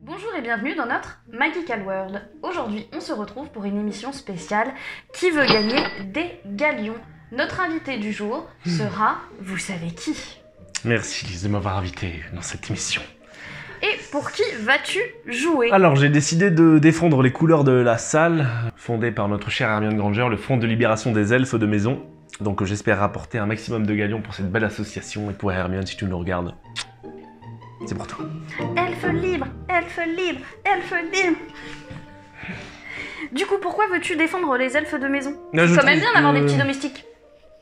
Bonjour et bienvenue dans notre Magical World. Aujourd'hui, on se retrouve pour une émission spéciale qui veut gagner des galions. Notre invité du jour sera, vous savez qui? Merci Lise de m'avoir invité dans cette émission. Et pour qui vas-tu jouer? Alors j'ai décidé de défendre les couleurs de la salle, fondée par notre chère Hermione Granger, le Front de libération des elfes de maison. Donc j'espère rapporter un maximum de galions pour cette belle association. Et pour Hermione, si tu nous regardes, c'est pour toi. Elfe libre, elfe libre, elfe libre. Du coup, pourquoi veux-tu défendre les elfes de maison? C'est quand même bien d'avoir des petits domestiques.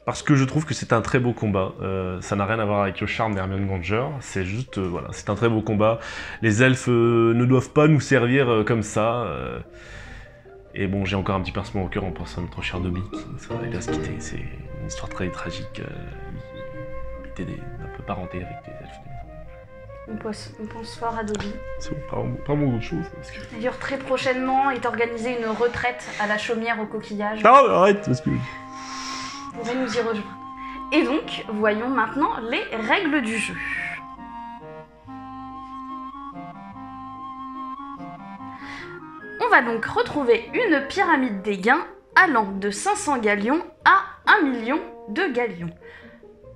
Parce que je trouve que c'est un très beau combat. Ça n'a rien à voir avec le charme d'Hermione Granger. C'est juste, voilà, c'est un très beau combat. Les elfes ne doivent pas nous servir comme ça. Et bon, j'ai encore un petit pincement au cœur en pensant à notre cher Dobby qui va se quitter. C'est une histoire très tragique. Il était un peu parenté avec les elfes de maison. On pense fort à Dobby. C'est bon, pas mon autre chose. Parce que... D'ailleurs, très prochainement est organisée une retraite à la chaumière au coquillage. Ah, arrête, parce que... Vous pourrez nous y rejoindre. Et donc, voyons maintenant les règles du jeu. On va donc retrouver une pyramide des gains allant de 500 galions à 1 million de galions.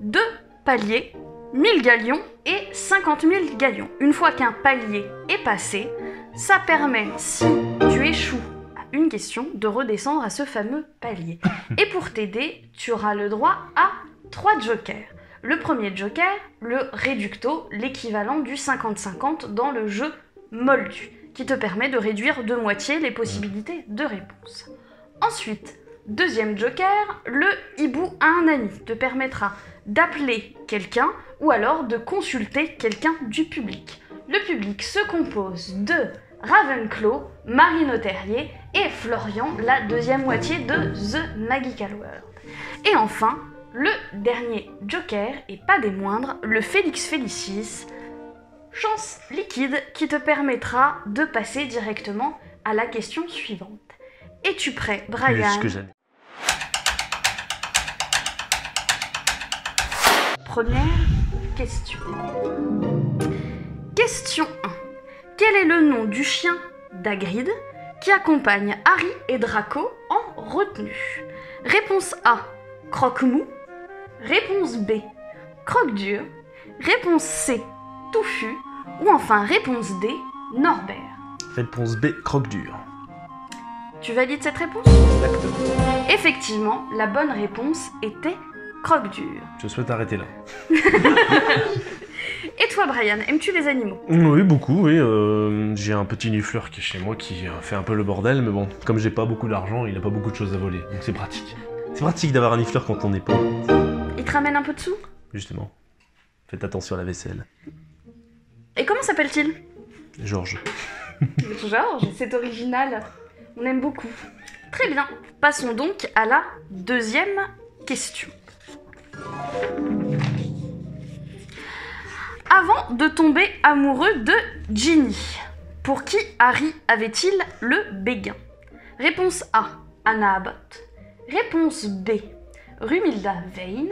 2 paliers, 1000 galions et 50 000 galions. Une fois qu'un palier est passé, ça permet, si tu échoues à une question, de redescendre à ce fameux palier. Et pour t'aider, tu auras le droit à 3 jokers. Le premier joker, le réducto, l'équivalent du 50-50 dans le jeu Moldu, qui te permet de réduire de moitié les possibilités de réponse. Ensuite, deuxième joker, le hibou à un ami te permettra d'appeler quelqu'un ou alors de consulter quelqu'un du public. Le public se compose de Ravenclaw, Marine Terrier et Florian, la deuxième moitié de The Magical World. Et enfin, le dernier joker, et pas des moindres, le Félix Félicis, chance liquide qui te permettra de passer directement à la question suivante. Es-tu prêt, Brian? Plus que jamais. Première question. Question 1. Quel est le nom du chien d'Hagrid qui accompagne Harry et Draco en retenue? Réponse A, Croque-Mou. Réponse B, Croque-Dur. Réponse C, Touffu. Ou enfin réponse D, Norbert. Réponse B, Croque-Dur. Tu valides cette réponse? Exactement. Effectivement, la bonne réponse était Croque-Dur. Je souhaite arrêter là. Et toi, Brian, aimes-tu les animaux? Oui, beaucoup, oui. J'ai un petit nifleur qui est chez moi qui fait un peu le bordel, mais bon, comme j'ai pas beaucoup d'argent, il a pas beaucoup de choses à voler, donc c'est pratique. C'est pratique d'avoir un nifleur quand on est pauvre. Il te ramène un peu de sous? Justement. Faites attention à la vaisselle. Et comment s'appelle-t-il? Georges. Georges, c'est original. On aime beaucoup. Très bien. Passons donc à la deuxième question. Avant de tomber amoureux de Ginny, pour qui Harry avait-il le béguin? Réponse A, Anna Abbott. Réponse B, Rumilda Vane.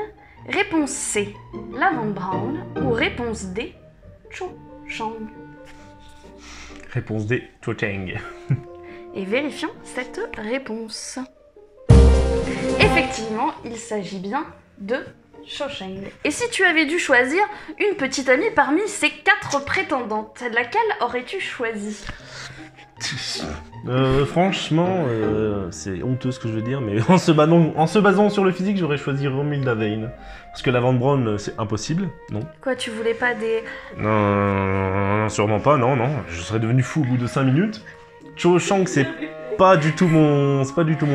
Réponse C, Lavande Brown. Ou réponse D, Cho Chang. Réponse D, Cho-Chang. Et vérifions cette réponse. Effectivement, il s'agit bien de Cho Chang. Et si tu avais dû choisir une petite amie parmi ces 4 prétendantes, laquelle aurais-tu choisi? Franchement, c'est honteux ce que je veux dire, mais en se basant sur le physique, j'aurais choisi Romilda Vane. Parce que Lavande Brown, c'est impossible, non? Quoi, tu voulais pas des... Non, sûrement pas, non. Je serais devenu fou au bout de 5 minutes. Cho Chang, c'est pas du tout mon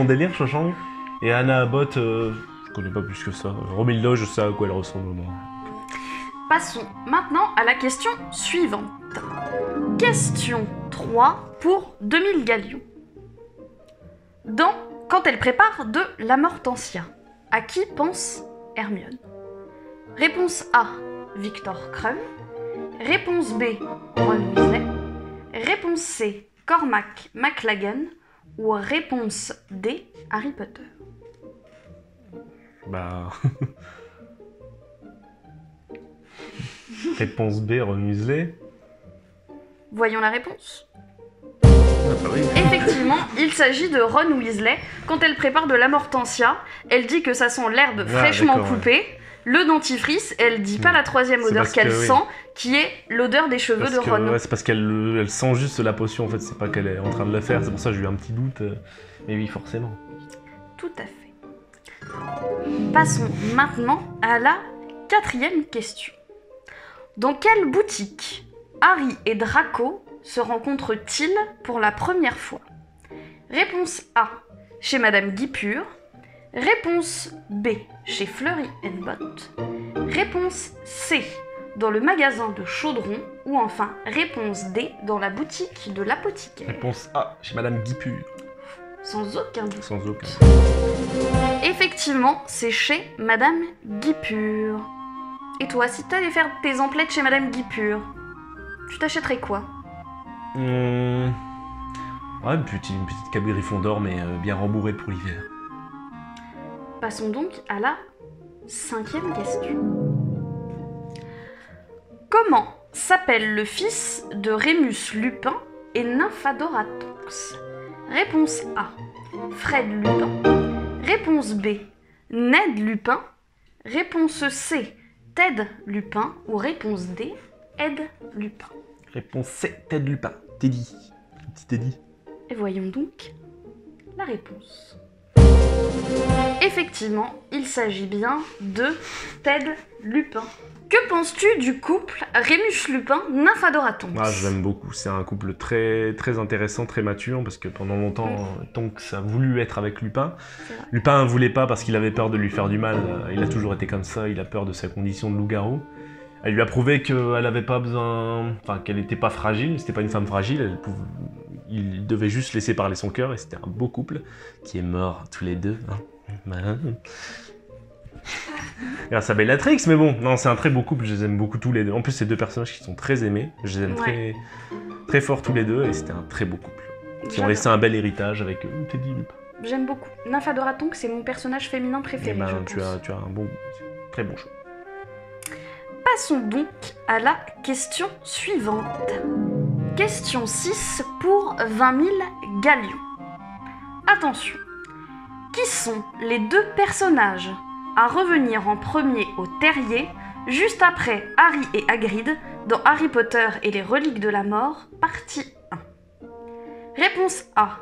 délire, Cho Chang. Et Anna Abbott, je connais pas plus que ça. Romilda, je sais à quoi elle ressemble, moi. Passons maintenant à la question suivante. Question 3 pour 2000 galions. Quand elle prépare de l'amortensia, à qui pense Hermione? Réponse A, Victor Krum. Réponse B, Ron Weasley. Réponse C, Cormac McLaggen. Ou réponse D, Harry Potter. Bah... Réponse B, Ron Weasley. Voyons la réponse. Ah bah oui. Effectivement, il s'agit de Ron Weasley. Quand elle prépare de l'amortensia, elle dit que ça sent l'herbe fraîchement d'accord, coupée. Le dentifrice, elle dit pas la troisième C'est odeur parce qu'elle que, oui. sent, qui est l'odeur des cheveux Parce de que, Ron. ouais, c'est parce qu'elle elle sent juste la potion, en fait, c'est pas qu'elle est en train de le faire, c'est pour ça que j'ai eu un petit doute. Mais oui, forcément. Tout à fait. Passons maintenant à la 4e question. Dans quelle boutique Harry et Draco se rencontrent-ils pour la première fois? Réponse A, chez Madame Guipure. Réponse B, chez Fleury & Bott. Réponse C, dans le magasin de Chaudron. Ou enfin, réponse D, dans la boutique de l'apothicaire. Réponse A, chez Madame Guipure. Sans aucun doute. Sans aucun. Effectivement, c'est chez Madame Guipure. Et toi, si t'allais faire tes emplettes chez Madame Guipure, tu t'achèterais quoi? Ouais, une petite cape Gryffondor, mais bien rembourrée pour l'hiver. Passons donc à la 5e question. Comment s'appelle le fils de Rémus Lupin et Nymphadora Tonks? Réponse A, Fred Lupin. Réponse B, Ned Lupin. Réponse C, Ted Lupin. Ou réponse D, Ed Lupin. Réponse C, Ted Lupin. Teddy. Petit Teddy. Et voyons donc la réponse. Effectivement, il s'agit bien de Ted Lupin. Que penses-tu du couple Rémus Lupin-Nymphadora Tonks? Ah, je l'aime beaucoup. C'est un couple très, très intéressant, très mature, parce que pendant longtemps, Tonks a voulu être avec Lupin. Lupin ne voulait pas parce qu'il avait peur de lui faire du mal. Il a toujours été comme ça, il a peur de sa condition de loup-garou. Elle lui a prouvé qu'elle avait pas besoin... Enfin, qu'elle n'était pas fragile, c'était pas une femme fragile. Il devait juste laisser parler son cœur, et c'était un beau couple qui est mort tous les deux. Hein. Grâce à Bellatrix, mais bon, non, c'est un très beau couple, je les aime beaucoup tous les deux. En plus, c'est deux personnages qui sont très aimés, je les aime très, très fort tous les deux, et c'était un très beau couple. Qui ont laissé un bel héritage avec Teddy Lupin. J'aime beaucoup. Nymphadora Tonks, c'est mon personnage féminin préféré. Et ben, tu as un bon, très bon choix. Passons donc à la question suivante. Question 6 pour 20 000 galions. Attention, qui sont les deux personnages à revenir en premier au terrier, juste après Harry et Hagrid, dans Harry Potter et les reliques de la mort, partie 1. Réponse A,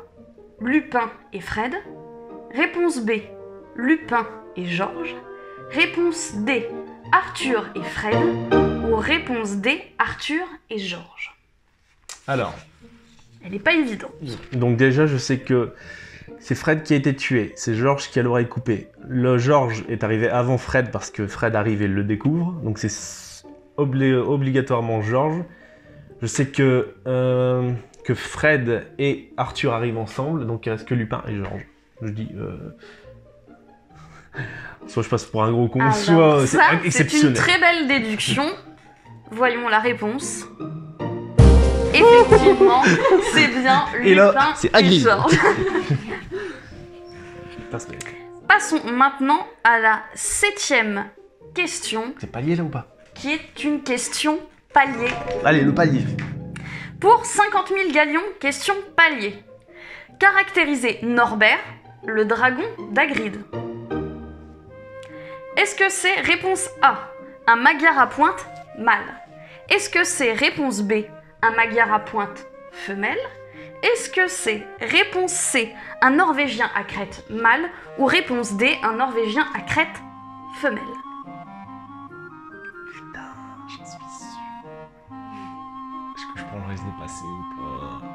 Lupin et Fred. Réponse B, Lupin et George. Réponse D, Arthur et Fred. Ou réponse D, Arthur et George. Alors, elle n'est pas évidente. Donc déjà, je sais que c'est Fred qui a été tué, c'est George qui a l'oreille coupée. Le George est arrivé avant Fred parce que Fred arrive et le découvre, donc c'est obligatoirement George. Je sais que Fred et Arthur arrivent ensemble, donc il reste que Lupin et George. Je dis... Soit je passe pour un gros con, alors, soit c'est c'est exceptionnel. une très belle déduction. Voyons la réponse. Effectivement, c'est bien Et là, Lupin c'est et Hagrid. George. Passons maintenant à la 7e question, C'est palier là ou pas? qui est une question palier. Allez, le palier. Pour 50 000 galions, question palier. Caractérisez Norbert, le dragon d'Hagrid. Est-ce que c'est réponse A, un magyar à pointe mâle? Est-ce que c'est réponse B, un magyar à pointe femelle? Est-ce que c'est réponse C, un norvégien à crête mâle? Ou réponse D, un norvégien à crête femelle? Putain, j'en suis sûr. Est-ce que je prends le risque de passer ou pas?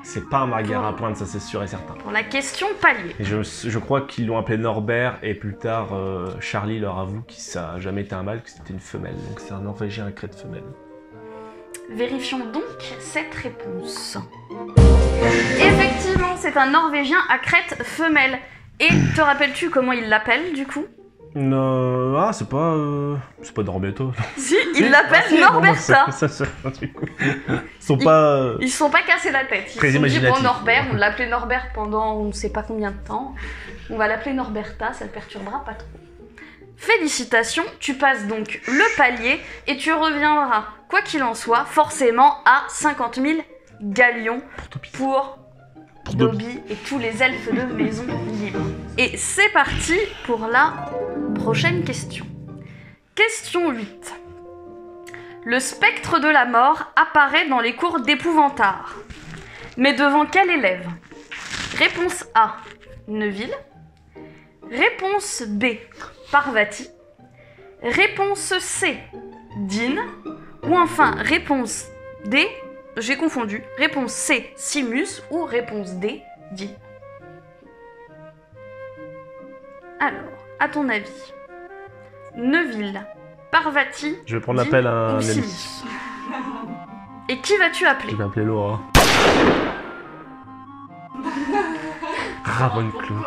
C'est pas un magyar à pointe, ça c'est sûr et certain. Pour la question palier. Et je crois qu'ils l'ont appelé Norbert et plus tard Charlie leur avoue que ça n'a jamais été un mâle, que c'était une femelle. Donc c'est un norvégien à crête femelle. Vérifions donc cette réponse. Effectivement, c'est un norvégien à crête femelle. Et te rappelles-tu comment il l'appelle du coup? Non, ah, c'est pas Norberto. Si, il l'appelle Norberta. Du coup. Ils Ils se sont pas cassés la tête. Ils Très se sont dit, bon, imaginatifs. Norbert, on l'appelait Norbert pendant on ne sait pas combien de temps. On va l'appeler Norberta, ça le perturbera pas trop. Félicitations, tu passes donc le palier et tu reviendras, quoi qu'il en soit, forcément à 50 000 galions pour Dobby et tous les elfes de maison libres. Et c'est parti pour la prochaine question. Question 8. Le spectre de la mort apparaît dans les cours d'Épouvantard. Mais devant quel élève? Réponse A, Neville. Réponse B, Parvati. Réponse C, Dean. Ou enfin réponse D, j'ai confondu. Réponse C, Simus. Ou réponse D, Dean. Alors, à ton avis, Neville, Parvati, Je vais prendre Dean l'appel à ou un ami. Simus? Et qui vas-tu appeler? Je vais appeler Laura. Ravenclaw.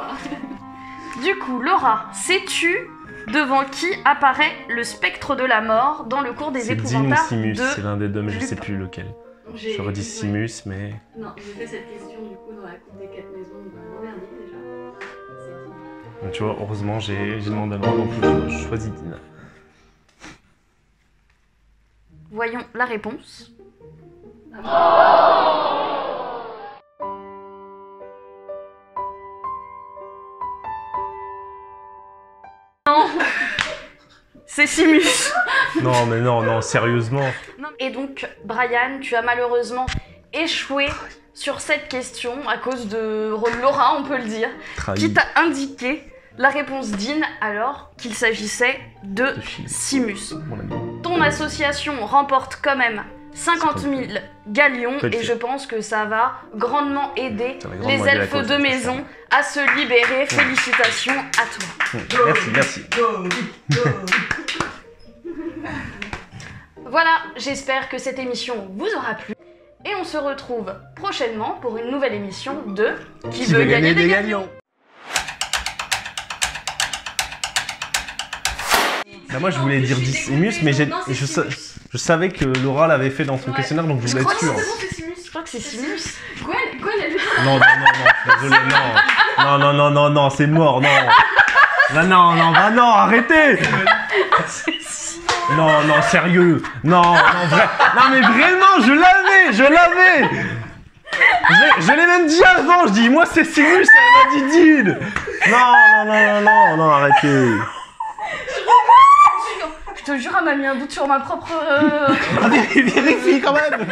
Du coup, Laura, sais-tu devant qui apparaît le spectre de la mort dans le cours des C'est Dean ou épouvantards Simus, c'est de... l'un des deux, mais je sais Lupin. plus lequel. J'ai- J'aurais dit ouais. Simus, mais... Non, j'ai fait cette question du coup dans la cour des 4 maisons de l'an dernier déjà. C'est Donc, tu vois, heureusement, j'ai demandé à Laura, donc je choisis Dean. Voyons la réponse. Non, c'est Simus. Non, mais non, sérieusement. Et donc, Brian, tu as malheureusement échoué sur cette question à cause de Laura, on peut le dire, Trahi. qui t'a indiqué la réponse Dean alors qu'il s'agissait de De Simus. Simus. Mon ami. Ton association remporte quand même 50 000 galions Peut-être. et je pense que ça va grandement aider Ça va grandement les aider la elfes cause, de c'est maison à se libérer. Félicitations à toi. Merci. Voilà, j'espère que cette émission vous aura plu et on se retrouve prochainement pour une nouvelle émission de Qui veut gagner des galions. Bah moi je voulais dire Simus, mais je savais que Laura l'avait fait dans son Ouais. questionnaire, donc je Je voulais crois être que sûr. c'est bon, c'est Simus. Je crois que c'est Simus. Gwen, elle lui Non, désolé, non, c'est mort, non. Bah non, arrêtez. Non, sérieux. Non, mais vraiment, je l'avais. Je l'ai même dit avant, je dis, moi c'est Simus, elle m'a dit Dean. Non, arrêtez. Je te jure, elle m'a mis un doute sur ma propre... Vérifie quand même.